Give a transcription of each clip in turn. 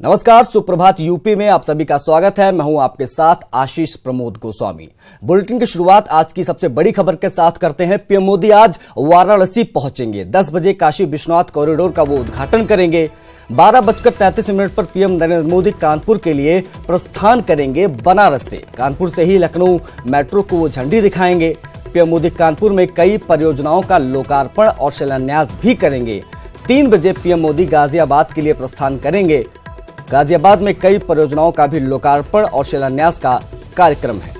नमस्कार, सुप्रभात। यूपी में आप सभी का स्वागत है। मैं हूं आपके साथ आशीष प्रमोद गोस्वामी। बुलेटिन की शुरुआत आज की सबसे बड़ी खबर के साथ करते हैं। पीएम मोदी आज वाराणसी पहुंचेंगे। 10 बजे काशी विश्वनाथ कॉरिडोर का वो उद्घाटन करेंगे। 12:33 पर पीएम नरेंद्र मोदी कानपुर के लिए प्रस्थान करेंगे बनारस से। कानपुर से ही लखनऊ मेट्रो को वो झंडी दिखाएंगे। पीएम मोदी कानपुर में कई परियोजनाओं का लोकार्पण और शिलान्यास भी करेंगे। 3 बजे पीएम मोदी गाजियाबाद के लिए प्रस्थान करेंगे। गाजियाबाद में कई परियोजनाओं का भी लोकार्पण और शिलान्यास का कार्यक्रम है।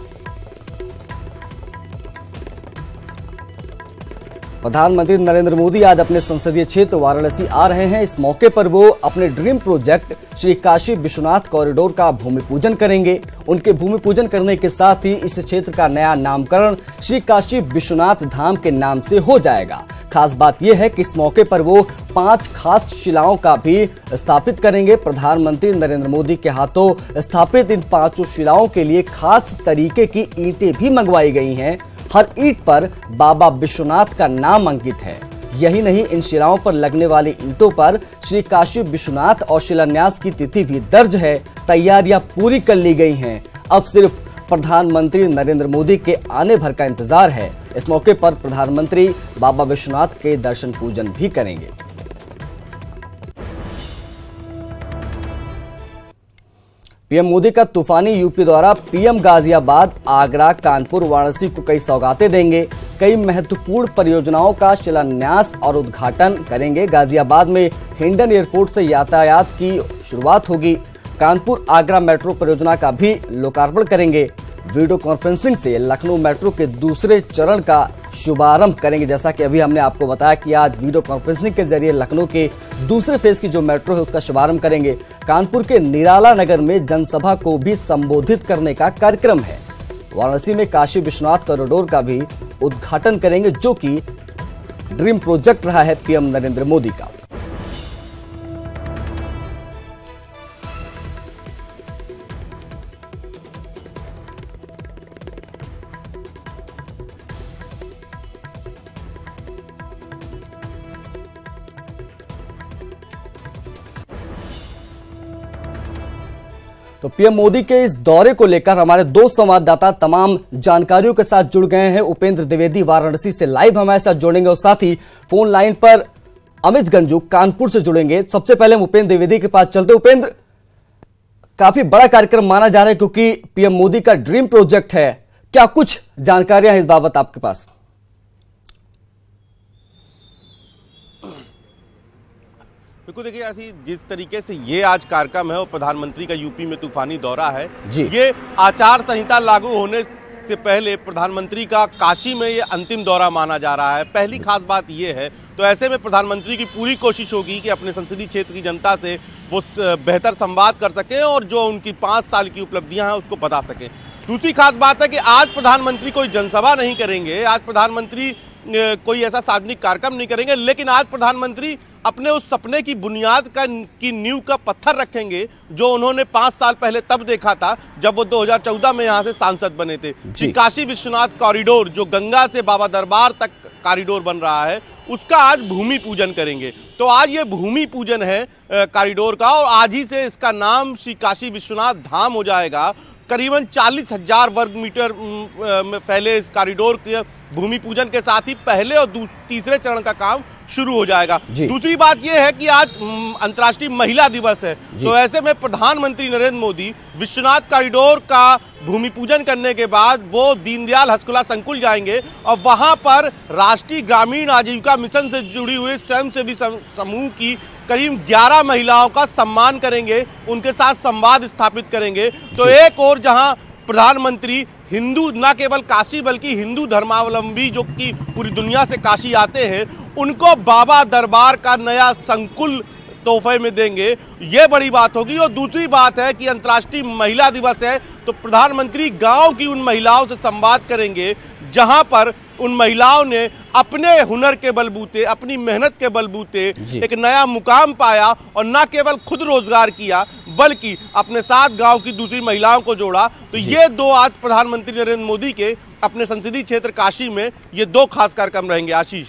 प्रधानमंत्री नरेंद्र मोदी आज अपने संसदीय क्षेत्र वाराणसी आ रहे हैं। इस मौके पर वो अपने dream project Shri Kashi Vishwanath corridor का भूमि पूजन करेंगे। उनके भूमि पूजन करने के साथ ही इस क्षेत्र का नया नामकरण श्री काशी विश्वनाथ धाम के नाम से हो जाएगा। खास बात यह है कि इस मौके पर वो 5 खास शिलाओं का भी स्थापित करेंगे। प्रधानमंत्री नरेंद्र मोदी के हाथों स्थापित इन 5 शिलाओं के लिए खास तरीके की ईंटें भी मंगवाई गई हैं। हर ईंट पर बाबा विश्वनाथ का नाम अंकित है। यही नहीं, इन शिलाओं पर लगने वाली ईंटों पर श्री काशी विश्वनाथ और शिलान्यास की तिथि भी दर्ज है। तैयारियां पूरी कर ली गई हैं। अब सिर्फ प्रधानमंत्री नरेंद्र मोदी के आने भर का इंतजार है। इस मौके पर प्रधानमंत्री बाबा विश्वनाथ के दर्शन पूजन भी करेंगे। पीएम मोदी का तूफानी यूपी दौरा। पीएम गाजियाबाद, आगरा, कानपुर, वाराणसी को कई सौगातें देंगे। कई महत्वपूर्ण परियोजनाओं का शिलान्यास और उद्घाटन करेंगे। गाजियाबाद में हिंडन एयरपोर्ट से यातायात की शुरुआत होगी। कानपुर आगरा मेट्रो परियोजना का भी लोकार्पण करेंगे। वीडियो कॉन्फ्रेंसिंग से लखनऊ मेट्रो के दूसरे चरण का शुभारंभ करेंगे। जैसा कि अभी हमने आपको बताया कि आज वीडियो कॉन्फ्रेंसिंग के जरिए लखनऊ के दूसरे फेज की जो मेट्रो है उसका शुभारंभ करेंगे। कानपुर के निराला नगर में जनसभा को भी संबोधित करने का कार्यक्रम है। वाराणसी में काशी विश्वनाथ कॉरिडोर का भी उद्घाटन करेंगे, जो कि ड्रीम प्रोजेक्ट रहा है पीएम नरेंद्र मोदी का। तो पीएम मोदी के इस दौरे को लेकर हमारे 2 संवाददाता तमाम जानकारियों के साथ जुड़ गए हैं। उपेंद्र द्विवेदी वाराणसी से लाइव हमारे साथ जुड़ेंगे और साथ ही फोन लाइन पर अमित गंजू कानपुर से जुड़ेंगे। सबसे पहले हम उपेंद्र द्विवेदी के पास चलते। उपेंद्र, काफी बड़ा कार्यक्रम माना जा रहा है क्योंकि पीएम मोदी का ड्रीम प्रोजेक्ट है। क्या कुछ जानकारियां हैं इस बाबत आपके पास? बिल्कुल, देखिए ऐसी जिस तरीके से ये आज कार्यक्रम है और प्रधानमंत्री का यूपी में तूफानी दौरा है, ये आचार संहिता लागू होने से पहले प्रधानमंत्री का काशी में ये अंतिम दौरा माना जा रहा है। पहली खास बात ये है, तो ऐसे में प्रधानमंत्री की पूरी कोशिश होगी कि अपने संसदीय क्षेत्र की जनता से वो बेहतर संवाद कर सकें और जो उनकी 5 साल की उपलब्धियां हैं उसको बता सकें। दूसरी खास बात है कि आज प्रधानमंत्री कोई जनसभा नहीं करेंगे, आज प्रधानमंत्री कोई ऐसा सार्वजनिक कार्यक्रम नहीं करेंगे, लेकिन आज प्रधानमंत्री अपने उस सपने की बुनियाद की नींव का पत्थर रखेंगे जो उन्होंने 5 साल पहले तब देखा था जब वो 2014 में यहाँ से सांसद बने थे। काशी विश्वनाथ कॉरिडोर जो गंगा से बाबा दरबार तक कॉरिडोर बन रहा है, उसका आज भूमि पूजन करेंगे। तो आज ये भूमि पूजन है कॉरिडोर का, और आज ही से इसका नाम श्री काशी विश्वनाथ धाम हो जाएगा। करीबन 40,000 वर्ग मीटर में फैले इस कॉरिडोर के भूमि पूजन के साथ ही पहले और तीसरे चरण का काम शुरू हो जाएगा। दूसरी बात यह है कि आज अंतर्राष्ट्रीय महिला दिवस है, तो ऐसे में प्रधानमंत्री नरेंद्र मोदी विश्वनाथ कॉरिडोर का भूमि पूजन करने के बाद वो दीनदयाल हस्तकला संकुल जाएंगे और वहां पर राष्ट्रीय ग्रामीण आजीविका मिशन से जुड़ी हुई स्वयंसेवी समूह की करीब 11 महिलाओं का सम्मान करेंगे, उनके साथ संवाद स्थापित करेंगे। तो एक और जहां प्रधानमंत्री हिंदू, न केवल काशी बल्कि हिंदू धर्मावलंबी जो कि पूरी दुनिया से काशी आते हैं, उनको बाबा दरबार का नया संकुल तोहफे में देंगे, ये बड़ी बात होगी। और दूसरी बात है कि अंतर्राष्ट्रीय महिला दिवस है, तो प्रधानमंत्री गांव की उन महिलाओं से संवाद करेंगे जहां पर उन महिलाओं ने अपने हुनर के बलबूते, अपनी मेहनत के बलबूते एक नया मुकाम पाया और न केवल खुद रोजगार किया बल्कि अपने साथ गांव की दूसरी महिलाओं को जोड़ा। तो ये 2 आज प्रधानमंत्री नरेंद्र मोदी के अपने संसदीय क्षेत्र काशी में ये 2 खास कार्यक्रम रहेंगे। आशीष,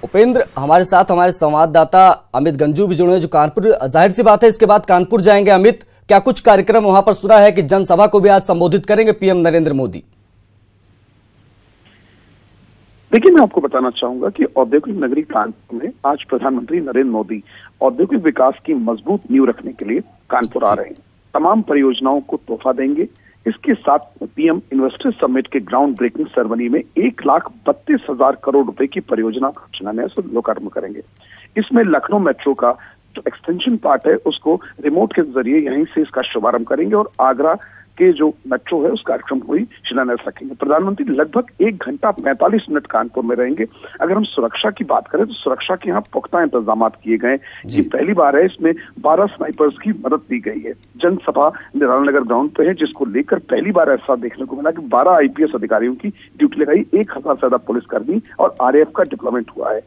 उपेंद्र, हमारे साथ हमारे संवाददाता अमित गंजू भी जुड़े हैं जो कानपुर, जाहिर सी बात है इसके बाद कानपुर जाएंगे। अमित, क्या कुछ कार्यक्रम वहां पर सुना है कि जनसभा को भी आज संबोधित करेंगे पीएम नरेंद्र मोदी? देखिए, मैं आपको बताना चाहूंगा कि औद्योगिक नगरी कानपुर में आज प्रधानमंत्री नरेंद्र मोदी औद्योगिक विकास की मजबूत नींव रखने के लिए कानपुर आ रहे हैं। तमाम परियोजनाओं को तोहफा देंगे। इसके साथ पीएम इन्वेस्टर समिट के ग्राउंड ब्रेकिंग सेरेमनी में 1,32,000 करोड़ रुपए की परियोजना का शिलान्यास और लोकार्पण करेंगे। इसमें लखनऊ मेट्रो का जो एक्सटेंशन पार्ट है उसको रिमोट के जरिए यहीं से इसका शुभारंभ करेंगे और आगरा के जो मेट्रो है उस कार्यक्रम को ही शिलान्यास रखेंगे। प्रधानमंत्री लगभग 1 घंटा 45 मिनट कानपुर में रहेंगे। अगर हम सुरक्षा की बात करें तो सुरक्षा के यहाँ पुख्ता इंतजाम किए गए। ये पहली बार है, इसमें 12 स्नाइपर्स की मदद दी गई है। जनसभा निराला नगर ग्राउंड पे है, जिसको लेकर पहली बार ऐसा देखने को मिला कि 12 आईपीएस अधिकारियों की ड्यूटी लगाई, 1000 से ज्यादा पुलिसकर्मी और आरएएफ का डिप्लॉयमेंट हुआ है।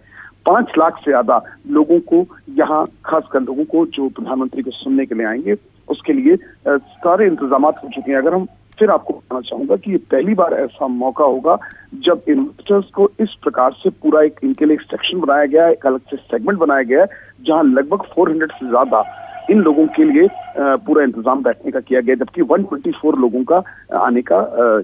5 लाख से ज्यादा लोगों को यहाँ, खासकर लोगों को जो प्रधानमंत्री को सुनने के लिए आएंगे, उसके लिए सारे इंतजाम हो चुके हैं। अगर हम फिर आपको बताना चाहूंगा कि ये पहली बार ऐसा मौका होगा जब इन्वेस्टर्स को इस प्रकार से पूरा एक इनके लिए एक सेक्शन बनाया गया है, एक अलग से सेगमेंट बनाया गया है, जहां लगभग 400 से ज्यादा इन लोगों के लिए पूरा इंतजाम बैठने का किया गया, जबकि 124 लोगों का आने का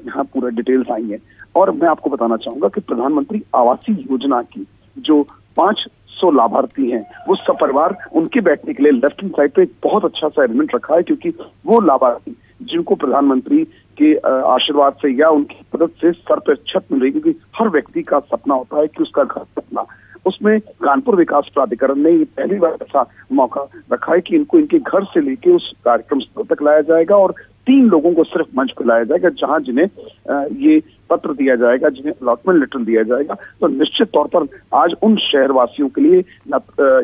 यहाँ पूरा डिटेल्स आई है। और मैं आपको बताना चाहूंगा कि प्रधानमंत्री आवासीय योजना की जो 500 लाभार्थी हैं, वो सपरिवार उनके बैठने के लिए लेफ्ट हैंड साइड पे एक बहुत अच्छा सा अरेंजमेंट रखा है, क्योंकि वो लाभार्थी जिनको प्रधानमंत्री के आशीर्वाद से या उनकी मदद से सर पर छत मिल रही, क्योंकि हर व्यक्ति का सपना होता है कि उसका घर सपना, उसमें कानपुर विकास प्राधिकरण ने ये पहली बार ऐसा मौका रखा है कि इनको इनके घर से लेके उस कार्यक्रम स्थल तक लाया जाएगा और 3 लोगों को सिर्फ मंच पर लाया जाएगा, जहां जिन्हें ये पत्र दिया जाएगा, जिन्हें अलॉटमेंट लेटर दिया जाएगा। तो निश्चित तौर पर आज उन शहरवासियों के लिए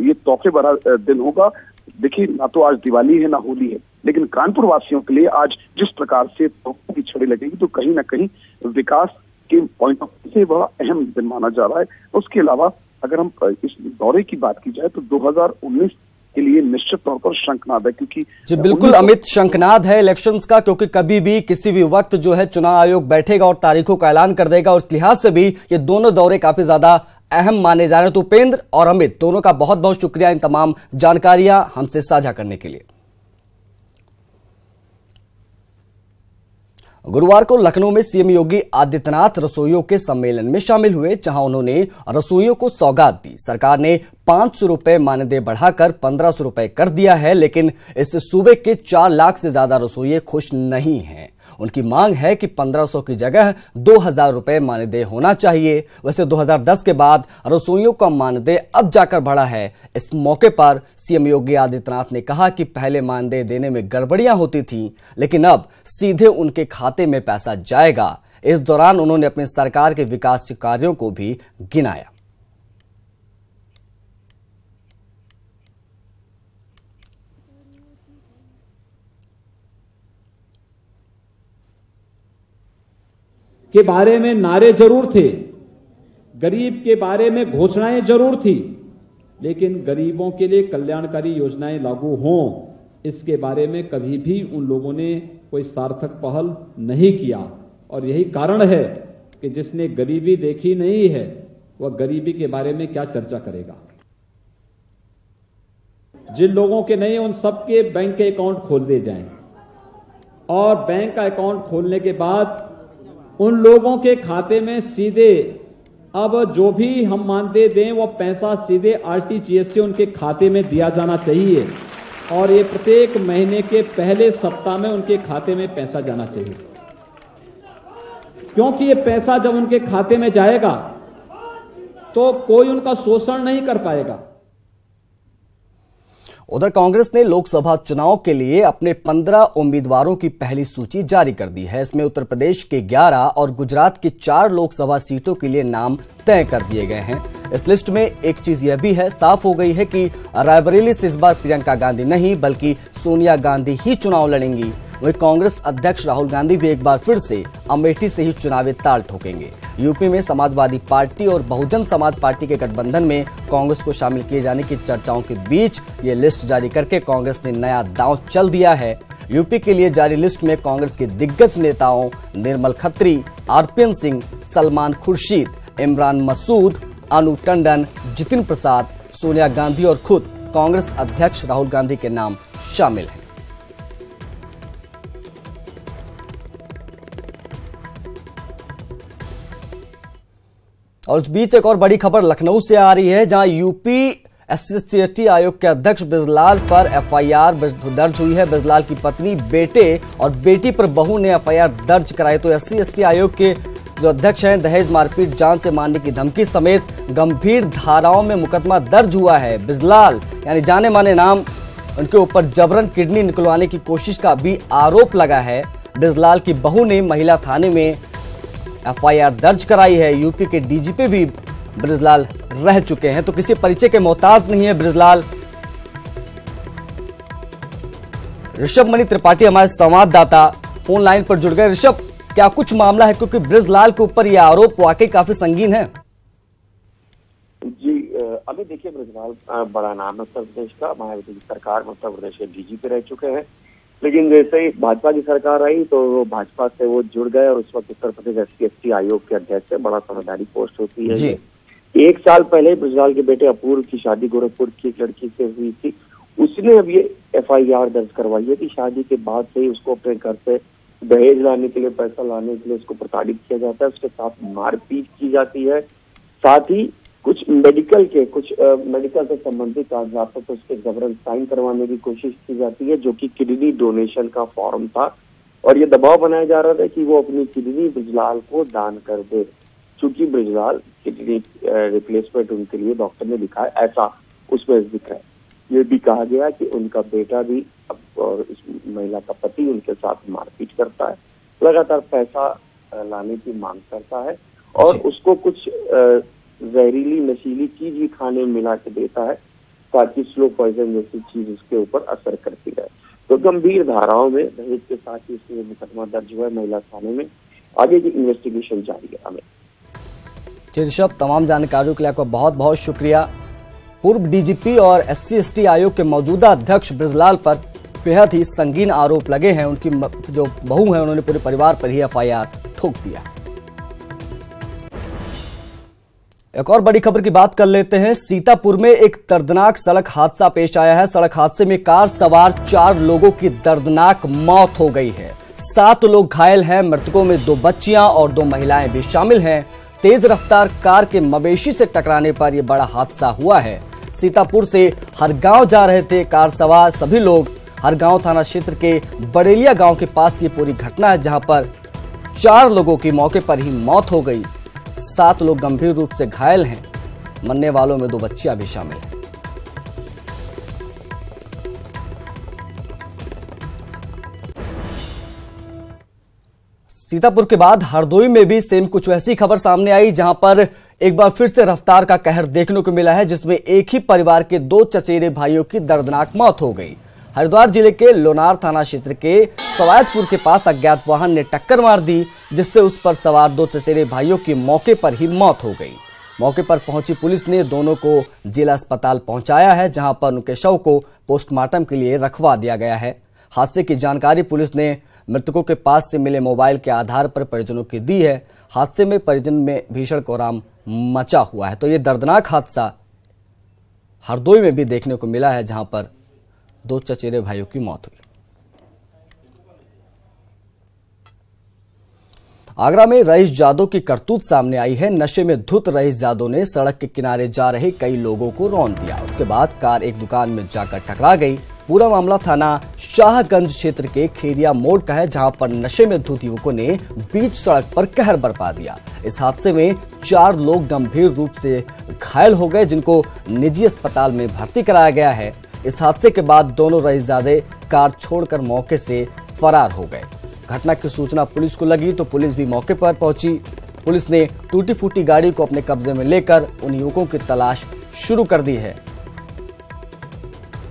ये तोहफे भरा दिन होगा। देखिए, ना तो आज दिवाली है ना होली है, लेकिन कानपुर वासियों के लिए आज जिस प्रकार से तोहफों की छड़ी लगेगी, तो कहीं ना कहीं विकास के पॉइंट ऑफ व्यू से बड़ा अहम दिन माना जा रहा है। उसके अलावा अगर हम इस दौरे की बात की जाए तो 2019 के लिए निश्चित तौर पर शंखनाद है, क्योंकि जी बिल्कुल अमित, शंखनाद है इलेक्शंस का, क्योंकि कभी भी किसी भी वक्त जो है चुनाव आयोग बैठेगा और तारीखों का ऐलान कर देगा, और इस लिहाज से भी ये दोनों दौरे काफी ज्यादा अहम माने जा रहे हैं। तो उपेंद्र और अमित दोनों का बहुत बहुत शुक्रिया इन तमाम जानकारियां हमसे साझा करने के लिए। गुरुवार को लखनऊ में सीएम योगी आदित्यनाथ रसोइयों के सम्मेलन में शामिल हुए, जहां उन्होंने रसोइयों को सौगात दी। सरकार ने 500 रुपए मानदेय बढ़ाकर 1500 रुपए कर दिया है, लेकिन इससे सूबे के 4 लाख से ज्यादा रसोइये खुश नहीं हैं। उनकी मांग है कि 1500 की जगह 2000 रुपए मानदेय होना चाहिए। वैसे 2010 के बाद रसोइयों का मानदेय अब जाकर बढ़ा है। इस मौके पर सीएम योगी आदित्यनाथ ने कहा कि पहले मानदेय देने में गड़बड़ियां होती थीं, लेकिन अब सीधे उनके खाते में पैसा जाएगा। इस दौरान उन्होंने अपनी सरकार के विकास कार्यों को भी गिनाया। के बारे में नारे जरूर थे, गरीब के बारे में घोषणाएं जरूर थी, लेकिन गरीबों के लिए कल्याणकारी योजनाएं लागू हों, इसके बारे में कभी भी उन लोगों ने कोई सार्थक पहल नहीं किया। और यही कारण है कि जिसने गरीबी देखी नहीं है वह गरीबी के बारे में क्या चर्चा करेगा। जिन लोगों के नहीं उन सबके बैंक के अकाउंट खोल दिए जाएं, और बैंक का अकाउंट खोलने के बाद उन लोगों के खाते में सीधे अब जो भी हम मानदेय दें वो पैसा सीधे आरटीजीएस से उनके खाते में दिया जाना चाहिए, और ये प्रत्येक महीने के पहले सप्ताह में उनके खाते में पैसा जाना चाहिए, क्योंकि ये पैसा जब उनके खाते में जाएगा तो कोई उनका शोषण नहीं कर पाएगा। उधर कांग्रेस ने लोकसभा चुनाव के लिए अपने 15 उम्मीदवारों की पहली सूची जारी कर दी है। इसमें उत्तर प्रदेश के 11 और गुजरात की 4 लोकसभा सीटों के लिए नाम तय कर दिए गए हैं। इस लिस्ट में एक चीज यह भी है, साफ हो गई है कि रायबरेली से इस बार प्रियंका गांधी नहीं बल्कि सोनिया गांधी ही चुनाव लड़ेंगी। वहीं कांग्रेस अध्यक्ष राहुल गांधी भी एक बार फिर से अमेठी से ही चुनावी ताल ठोकेंगे। यूपी में समाजवादी पार्टी और बहुजन समाज पार्टी के गठबंधन में कांग्रेस को शामिल किए जाने की चर्चाओं के बीच ये लिस्ट जारी करके कांग्रेस ने नया दांव चल दिया है। यूपी के लिए जारी लिस्ट में कांग्रेस के दिग्गज नेताओं निर्मल खत्री, आरपीएन सिंह, सलमान खुर्शीद, इमरान मसूद, अनु टंडन, जितिन प्रसाद, सोनिया गांधी और खुद कांग्रेस अध्यक्ष राहुल गांधी के नाम शामिल हैं। और इस बीच एक और बड़ी खबर लखनऊ से आ रही है, जहां यूपी SC/ST आयोग के अध्यक्ष ब्रजलाल पर FIR दर्ज हुई है। ब्रजलाल की पत्नी, बेटे और बेटी पर बहू ने FIR दर्ज कराई। तो SC/ST आयोग के जो अध्यक्ष हैं, दहेज, मारपीट, जान से मारने की धमकी समेत गंभीर धाराओं में मुकदमा दर्ज हुआ है। ब्रजलाल यानी जाने माने नाम, उनके ऊपर जबरन किडनी निकलवाने की कोशिश का भी आरोप लगा है। ब्रजलाल की बहू ने महिला थाने में FIR दर्ज कराई है। यूपी के DGP भी ब्रजलाल रह चुके हैं, तो किसी परिचय के मोहताज नहीं है ब्रजलाल। ऋषभ मणि त्रिपाठी हमारे संवाददाता फोन लाइन पर जुड़ गए। ऋषभ, क्या कुछ मामला है, क्योंकि ब्रजलाल के ऊपर यह आरोप वाकई काफी संगीन है। जी अभी देखिए, ब्रजलाल बड़ा नाम है उत्तर प्रदेश का, मायावती की सरकार में उत्तर प्रदेश के DGP रह चुके हैं। लेकिन जैसे ही भाजपा की सरकार आई तो भाजपा से वो जुड़ गए और उस वक्त उत्तर प्रदेश SC/ST आयोग के अध्यक्ष है। बड़ा समझदारी पोस्ट होती है। 1 साल पहले ब्रजलाल के बेटे अपूर्व की शादी गोरखपुर की एक लड़की से हुई थी। उसने अब ये FIR दर्ज करवाई है कि शादी के बाद से ही उसको अपने घर से दहेज लाने के लिए, पैसा लाने के लिए उसको प्रताड़ित किया जाता है, उसके साथ मारपीट की जाती है। साथ ही कुछ मेडिकल से संबंधित कागजातों पर उसके जबरन साइन करवाने की कोशिश की जाती है, जो कि किडनी डोनेशन का फॉर्म था। और ये दबाव बनाया जा रहा था कि वो अपनी किडनी ब्रजलाल को दान कर दे, क्योंकि ब्रजलाल किडनी रिप्लेसमेंट उनके लिए डॉक्टर ने लिखा है, ऐसा उसमें जिक्र है। ये भी कहा गया कि उनका बेटा भी और इस महिला का पति उनके साथ मारपीट करता है, लगातार पैसा लाने की मांग करता है और उसको कुछ जहरीली नशीली चीज भी खाने में मिला के देता है, ताकि स्लो पॉइजन जैसी चीज उसके ऊपर असर करती रहे। तो गंभीर धाराओं में दहेज के साथ ही इसमें मुकदमा दर्ज हुआ है महिला थाने में। आगे की इन्वेस्टिगेशन जारी है। हमें ऋषभ, तमाम जानकारियों के लिए आपका बहुत बहुत शुक्रिया। पूर्व DGP और SC/ST आयोग के मौजूदा अध्यक्ष ब्रजलाल पर बेहद ही संगीन आरोप लगे हैं। उनकी जो बहू है, उन्होंने पूरे परिवार पर ही FIR ठोक दिया। एक और बड़ी खबर की बात कर लेते हैं। सीतापुर में एक दर्दनाक सड़क हादसा पेश आया है। सड़क हादसे में कार सवार 4 लोगों की दर्दनाक मौत हो गई है। 7 लोग घायल हैं। मृतकों में 2 बच्चियां और 2 महिलाएं भी शामिल हैं। तेज रफ्तार कार के मवेशी से टकराने पर यह बड़ा हादसा हुआ है। सीतापुर से हरगांव जा रहे थे कार सवार सभी लोग। हरगांव थाना क्षेत्र के बड़ेलिया गांव के पास की पूरी घटना है, जहां पर 4 लोगों की मौके पर ही मौत हो गई। 7 लोग गंभीर रूप से घायल हैं। मरने वालों में 2 बच्चियां भी शामिल हैं। सीतापुर के बाद हरदोई में भी सेम कुछ वैसी खबर सामने आई, जहां पर एक बार फिर से रफ्तार का कहर देखने को मिला है, जिसमें एक ही परिवार के 2 चचेरे भाइयों की दर्दनाक मौत हो गई। हरिद्वार जिले के लोनार थाना क्षेत्र के सवायतपुर के पास अज्ञात वाहन ने टक्कर मार दी, जिससे उस पर सवार 2 चचेरे भाइयों की मौके पर ही मौत हो गई। मौके पर पहुंची पुलिस ने दोनों को जिला अस्पताल पहुंचाया है, जहां पर उनके शव को पोस्टमार्टम के लिए रखवा दिया गया है। हादसे की जानकारी पुलिस ने मृतकों के पास से मिले मोबाइल के आधार पर परिजनों की दी है। हादसे में परिजन में भीषण कोहराम मचा हुआ है। तो ये दर्दनाक हादसा हरदोई में भी देखने को मिला है, जहां पर 2 चचेरे भाइयों की मौत हुई। आगरा में रईस जादव की करतूत सामने आई है। नशे में धुत रईस जादव ने सड़क के किनारे जा रहे कई लोगों को रौंद दिया। उसके बाद कार एक दुकान में जाकर टकरा गई। पूरा मामला थाना शाहगंज क्षेत्र के खेरिया मोड़ का है, जहां पर नशे में धुत युवकों ने बीच सड़क पर कहर बरपा दिया। इस हादसे में 4 लोग गंभीर रूप से घायल हो गए, जिनको निजी अस्पताल में भर्ती कराया गया है। इस हादसे के बाद दोनों रईसजादे कार छोड़कर मौके से फरार हो गए। घटना की सूचना पुलिस को लगी तो पुलिस भी मौके पर पहुंची। पुलिस ने टूटी फूटी गाड़ी को अपने कब्जे में लेकर उन युवकों की तलाश शुरू कर दी है।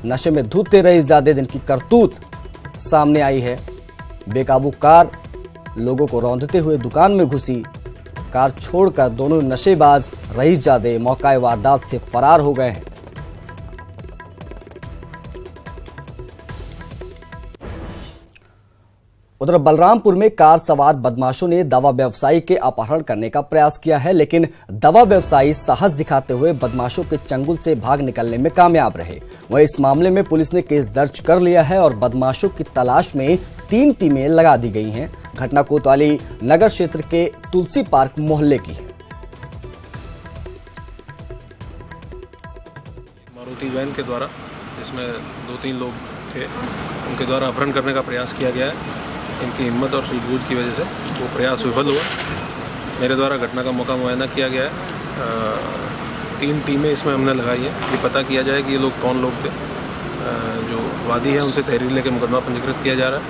नशे में धुत थे रईसजादे, जिनकी करतूत सामने आई है। बेकाबू कार लोगों को रौंदते हुए दुकान में घुसी। कार छोड़कर दोनों नशेबाज रईसजादे मौका वारदात से फरार हो गए हैं। उधर बलरामपुर में कार सवार बदमाशों ने दवा व्यवसायी के अपहरण करने का प्रयास किया है, लेकिन दवा व्यवसायी साहस दिखाते हुए बदमाशों के चंगुल से भाग निकलने में कामयाब रहे। वहीं इस मामले में पुलिस ने केस दर्ज कर लिया है और बदमाशों की तलाश में 3 टीमें लगा दी गई हैं। घटना कोतवाली नगर क्षेत्र के तुलसी पार्क मोहल्ले की है। मारुति वैन के द्वारा, जिसमें 2-3 लोग थे, उनके द्वारा अपहरण करने का प्रयास किया गया है। इनकी हिम्मत और सूझबूझ की वजह से वो प्रयास विफल हुआ। मेरे द्वारा घटना का मौका मुआयना किया गया है। 3 टीमें इसमें हमने लगाई है। ये पता किया जाए कि ये लोग कौन लोग थे। जो वादी है उनसे तहरीर लेकर मुकदमा पंजीकृत किया जा रहा है।